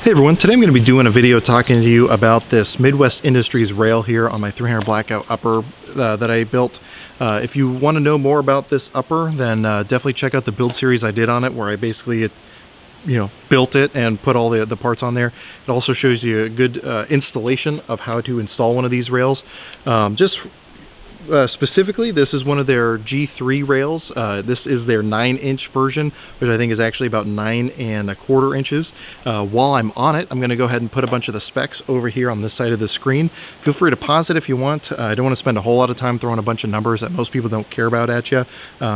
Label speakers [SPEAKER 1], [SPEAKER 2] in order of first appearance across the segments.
[SPEAKER 1] Hey everyone, today I'm going to be doing a video talking to you about this Midwest Industries rail here on my 300 blackout upper that I built. If you want to know more about this upper, then definitely check out the build series I did on it, where I basically built it and put all the parts on there. It also shows you a good installation of how to install one of these rails. Specifically, this is one of their G3 rails. This is their 9-inch version, which I think is actually about 9 1/4 inches. While I'm on it, I'm going to go ahead and put a bunch of the specs over here on this side of the screen. Feel free to pause it if you want. I don't want to spend a whole lot of time throwing a bunch of numbers that most people don't care about at you.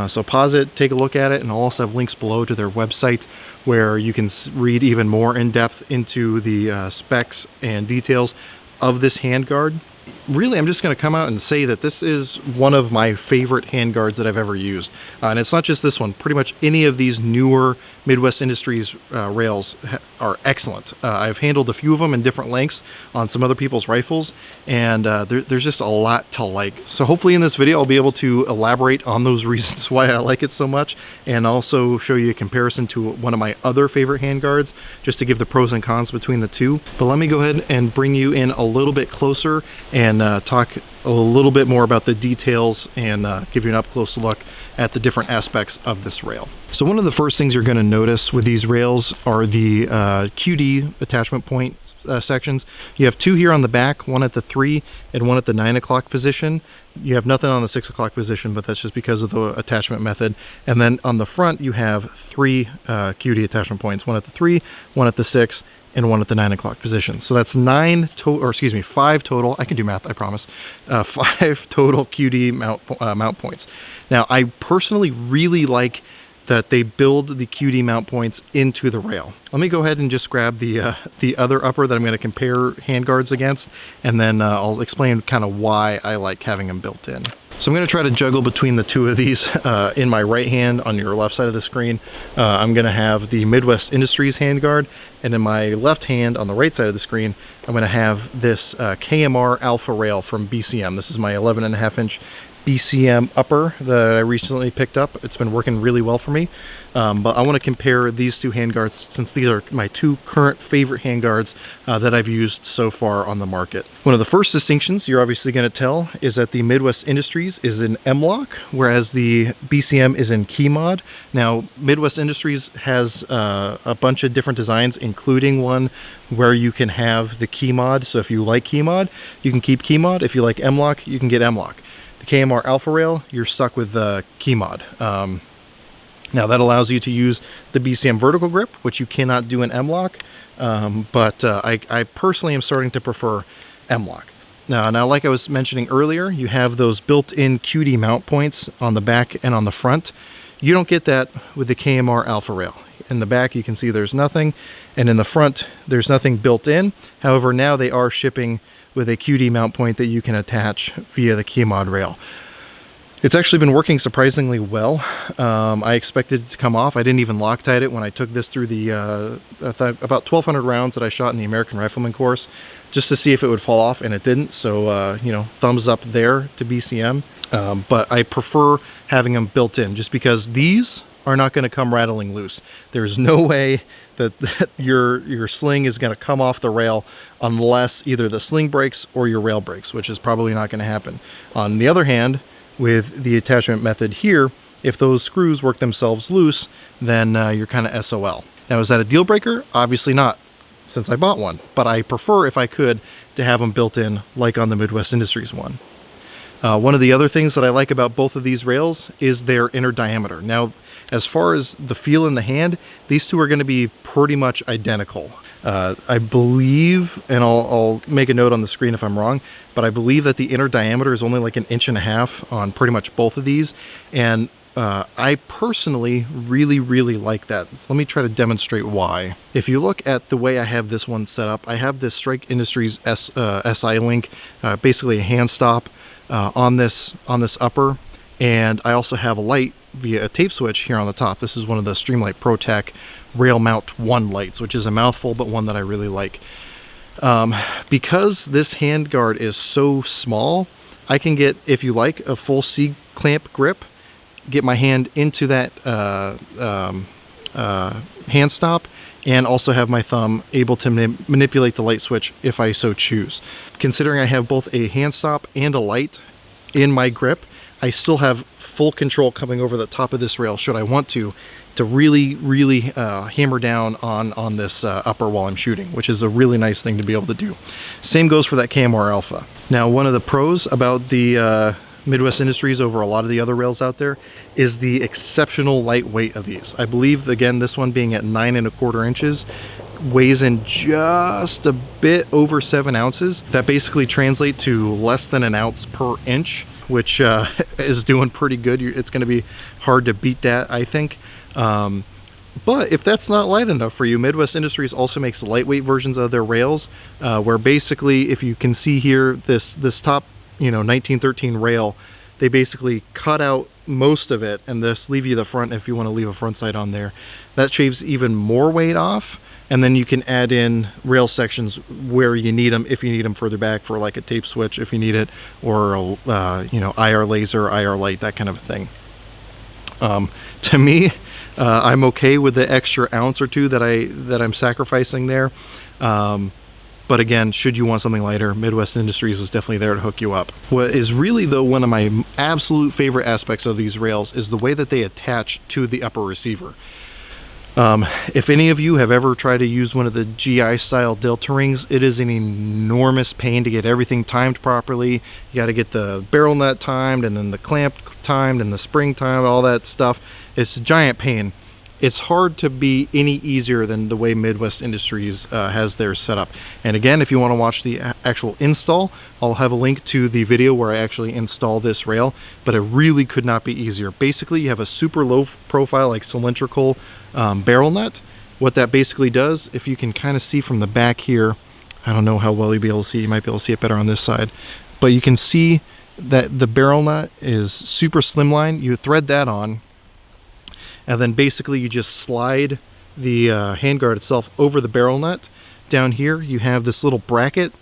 [SPEAKER 1] So pause it, take a look at it, and I'll also have links below to their website where you can read even more in depth into the specs and details of this handguard. Really, I'm just going to come out and say that this is one of my favorite handguards that I've ever used. And it's not just this one. Pretty much any of these newer Midwest Industries rails are excellent. I've handled a few of them in different lengths on some other people's rifles, and there's just a lot to like. So hopefully in this video I'll be able to elaborate on those reasons why I like it so much, and also show you a comparison to one of my other favorite handguards, just to give the pros and cons between the two. But let me go ahead and bring you in a little bit closer and talk a little bit more about the details and give you an up-close look at the different aspects of this rail. So one of the first things you're going to notice with these rails are the QD attachment point sections. You have two here on the back, one at the 3 and one at the 9 o'clock position. You have nothing on the 6 o'clock position, but that's just because of the attachment method. And then on the front you have 3 QD attachment points, one at the 3, one at the 6, and one at the 9 o'clock position. So that's 5 total. I can do math, I promise. 5 total QD mount points. Now, I personally really like that they build the QD mount points into the rail. Let me go ahead and just grab the other upper that I'm going to compare handguards against, and then I'll explain kind of why I like having them built in. So I'm going to try to juggle between the two of these. In my right hand on your left side of the screen, I'm going to have the Midwest Industries handguard, and in my left hand on the right side of the screen, I'm going to have this KMR Alpha rail from BCM. This is my 11.5-inch BCM upper that I recently picked up. It's been working really well for me. But I want to compare these two handguards, since these are my two current favorite handguards that I've used so far on the market. One of the first distinctions you're obviously going to tell is that the Midwest Industries is in M-LOK, whereas the BCM is in KeyMod. Now, Midwest Industries has a bunch of different designs, including one where you can have the KeyMod. So if you like KeyMod, you can keep KeyMod. If you like M-LOK, you can get M-LOK. The KMR Alpha rail, you're stuck with the KeyMod. Now that allows you to use the BCM vertical grip, which you cannot do in M-LOK, but I personally am starting to prefer M-LOK. Now, like I was mentioning earlier, you have those built-in QD mount points on the back and on the front. You don't get that with the KMR Alpha rail. In the back, you can see there's nothing, and in the front, there's nothing built in. However, now they are shipping with a QD mount point that you can attach via the KeyMod rail. It's actually been working surprisingly well. I expected it to come off. I didn't even Loctite it when I took this through the about 1,200 rounds that I shot in the American Rifleman course, just to see if it would fall off, and it didn't. So, thumbs up there to BCM. But I prefer having them built in, just because these are not going to come rattling loose. There's no way that your sling is going to come off the rail unless either the sling breaks or your rail breaks, which is probably not going to happen. On the other hand, with the attachment method here, if those screws work themselves loose, then you're kind of SOL. Now, is that a deal breaker? Obviously not, since I bought one, but I prefer, if I could, to have them built in like on the Midwest Industries one. One of the other things that I like about both of these rails is their inner diameter. Now, as far as the feel in the hand, these two are going to be pretty much identical. I believe, and I'll make a note on the screen if I'm wrong, but I believe that the inner diameter is only like 1.5 inches on pretty much both of these, and I personally really like that. So let me try to demonstrate why. If you look at the way I have this one set up, I have this Strike Industries SI link, basically a hand stop on this upper, and I also have a light via a tape switch here on the top. This is one of the Streamlight ProTech Rail Mount 1 lights, which is a mouthful, but one that I really like. Because this handguard is so small, I can get, if you like, a full C-clamp grip, get my hand into that hand stop, and also have my thumb able to manipulate the light switch if I so choose. Considering I have both a hand stop and a light in my grip, I still have full control coming over the top of this rail should I want to really hammer down on this upper while I'm shooting, which is a really nice thing to be able to do. Same goes for that KMR Alpha. Now, one of the pros about the Midwest Industries over a lot of the other rails out there is the exceptional lightweight of these. I believe, again, this one being at 9¼ inches, weighs in just a bit over 7 ounces. That basically translates to less than an ounce per inch, which is doing pretty good. It's going to be hard to beat that, I think. But if that's not light enough for you, Midwest Industries also makes lightweight versions of their rails, where basically, if you can see here, this top 1913 rail, they basically cut out most of it and just leave you the front if you want to leave a front sight on there. That shaves even more weight off, and then you can add in rail sections where you need them, if you need them further back for like a tape switch if you need it, or IR laser, IR light, that kind of thing. To me, I'm okay with the extra ounce or two that I'm sacrificing there. But again, should you want something lighter, Midwest Industries is definitely there to hook you up. What is really, though, one of my absolute favorite aspects of these rails is the way that they attach to the upper receiver. If any of you have ever tried to use one of the GI style delta rings, it is an enormous pain to get everything timed properly. You got to get the barrel nut timed, and then the clamp timed, and the spring timed, all that stuff. It's a giant pain. It's hard to be any easier than the way Midwest Industries has theirs set up. And again, if you want to watch the actual install, I'll have a link to the video where I actually install this rail, but it really could not be easier. Basically, you have a super low profile, like cylindrical barrel nut. What that basically does, if you can kind of see from the back here, I don't know how well you'll be able to see, you might be able to see it better on this side, but you can see that the barrel nut is super slimline. You thread that on, and then basically you just slide the handguard itself over the barrel nut. Down here you have this little bracket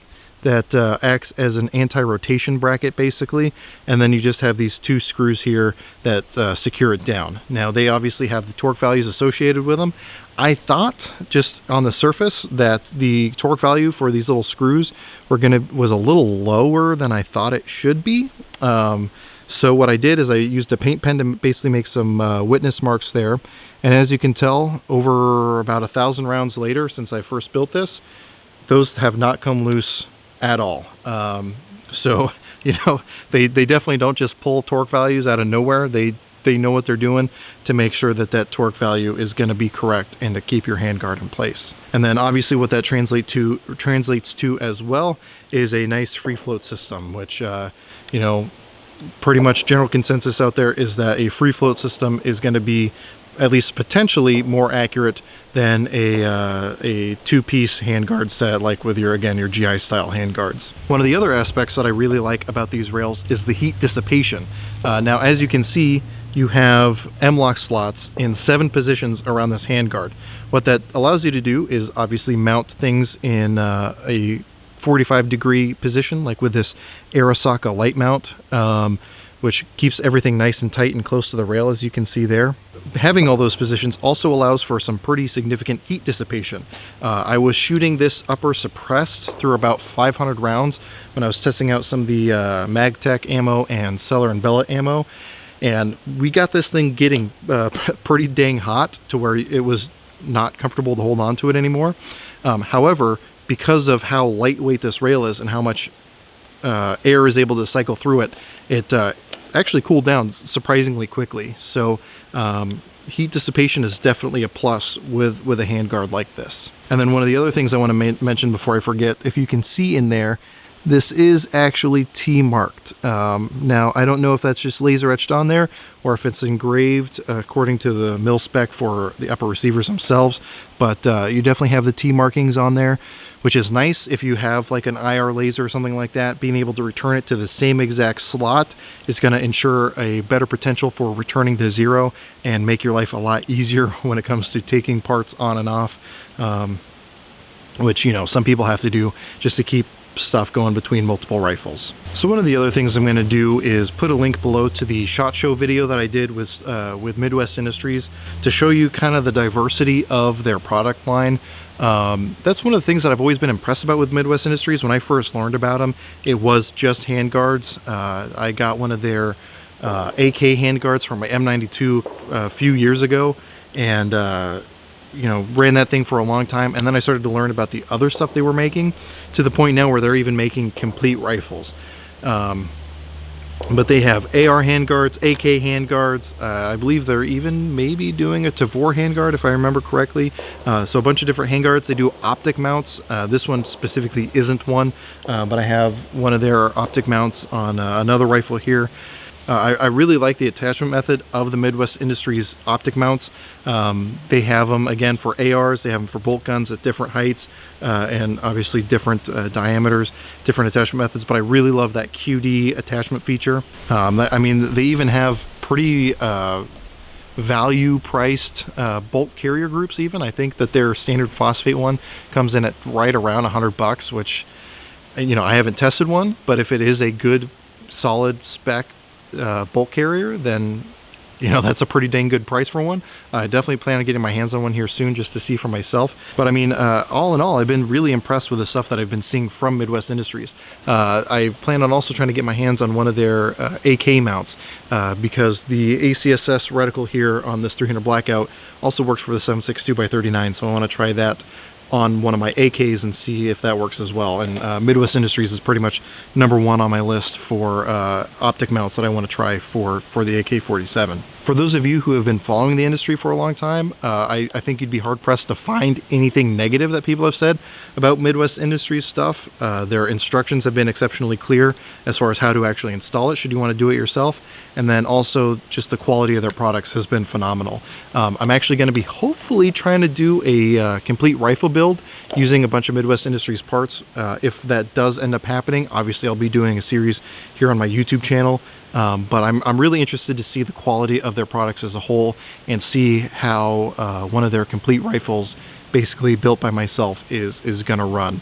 [SPEAKER 1] that acts as an anti-rotation bracket basically, and then you just have these 2 screws here that secure it down. Now they obviously have the torque values associated with them. I thought just on the surface that the torque value for these little screws was a little lower than I thought it should be. So what I did is I used a paint pen to basically make some witness marks there. And as you can tell, over about 1,000 rounds later, since I first built this, those have not come loose at all. So, they definitely don't just pull torque values out of nowhere. They know what they're doing to make sure that that torque value is going to be correct and to keep your handguard in place. And then obviously what that translates to as well is a nice free float system, which, pretty much general consensus out there is that a free float system is going to be at least potentially more accurate than a 2-piece handguard set, like with your GI style handguards. One of the other aspects that I really like about these rails is the heat dissipation. Now, as you can see, you have M-LOK slots in 7 positions around this handguard. What that allows you to do is obviously mount things in a 45-degree position, like with this Arasaka light mount, which keeps everything nice and tight and close to the rail, as you can see there. Having all those positions also allows for some pretty significant heat dissipation. I was shooting this upper suppressed through about 500 rounds when I was testing out some of the MagTech ammo and Cellar and Bella ammo, and we got this thing getting pretty dang hot to where it was not comfortable to hold on to it anymore. However, because of how lightweight this rail is and how much air is able to cycle through it, it actually cooled down surprisingly quickly. So heat dissipation is definitely a plus with a handguard like this. And then one of the other things I want to mention before I forget, if you can see in there, this is actually T-marked. Now, I don't know if that's just laser etched on there or if it's engraved according to the mil spec for the upper receivers themselves, but you definitely have the T markings on there, which is nice if you have like an IR laser or something like that. Being able to return it to the same exact slot is going to ensure a better potential for returning to 0 and make your life a lot easier when it comes to taking parts on and off, which, some people have to do just to keep stuff going between multiple rifles. So one of the other things I'm going to do is put a link below to the SHOT Show video that I did with Midwest Industries to show you kind of the diversity of their product line. That's one of the things that I've always been impressed about with Midwest Industries. When I first learned about them, it was just handguards. I got one of their AK handguards from my M92 a few years ago, and you know, ran that thing for a long time, and then I started to learn about the other stuff they were making, to the point now where they're even making complete rifles. But they have AR handguards, AK handguards. I believe they're even maybe doing a Tavor handguard, if I remember correctly. So a bunch of different handguards. They do optic mounts. This one specifically isn't one, but I have one of their optic mounts on another rifle here. I really like the attachment method of the Midwest Industries optic mounts. They have them, again, for ARs. They have them for bolt guns at different heights and obviously different diameters, different attachment methods. But I really love that QD attachment feature. I mean, they even have pretty value-priced bolt carrier groups even. I think that their standard phosphate one comes in at right around $100, which, you know, I haven't tested one. But if it is a good, solid spec bolt carrier, then, you know, that's a pretty dang good price for one. I definitely plan on getting my hands on one here soon just to see for myself. But I mean, all in all, I've been really impressed with the stuff that I've been seeing from Midwest Industries. I plan on also trying to get my hands on one of their AK mounts because the ACSS reticle here on this 300 Blackout also works for the 7.62x39, so I want to try that on one of my AKs and see if that works as well. And Midwest Industries is pretty much #1 on my list for optic mounts that I want to try for the AK-47. For those of you who have been following the industry for a long time, I think you'd be hard-pressed to find anything negative that people have said about Midwest Industries stuff. Their instructions have been exceptionally clear as far as how to actually install it, should you want to do it yourself. And then also just the quality of their products has been phenomenal. I'm actually going to be hopefully trying to do a complete rifle build using a bunch of Midwest Industries parts. If that does end up happening, obviously I'll be doing a series here on my YouTube channel. But I'm really interested to see the quality of their products as a whole and see how one of their complete rifles, basically built by myself, is going to run.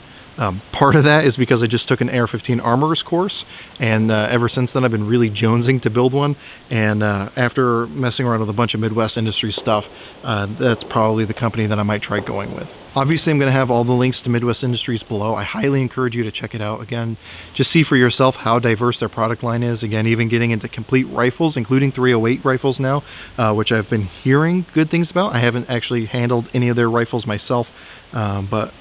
[SPEAKER 1] Part of that is because I just took an AR-15 Armorer's course, and ever since then I've been really jonesing to build one. And after messing around with a bunch of Midwest Industries stuff, that's probably the company that I might try going with. Obviously, I'm going to have all the links to Midwest Industries below. I highly encourage you to check it out. Again, just see for yourself how diverse their product line is. Again, even getting into complete rifles, including 308 rifles now, which I've been hearing good things about. I haven't actually handled any of their rifles myself, but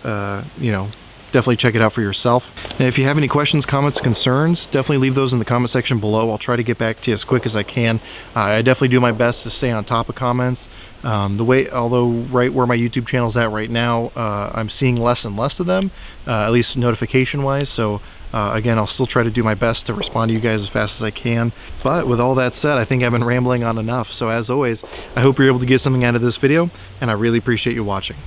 [SPEAKER 1] you know, definitely check it out for yourself. And if you have any questions, comments, concerns, definitely leave those in the comment section below. I'll try to get back to you as quick as I can. I definitely do my best to stay on top of comments. Although right where my YouTube channel is at right now, I'm seeing less and less of them, at least notification wise. So again, I'll still try to do my best to respond to you guys as fast as I can. But with all that said, I think I've been rambling on enough. So as always, I hope you're able to get something out of this video, and I really appreciate you watching.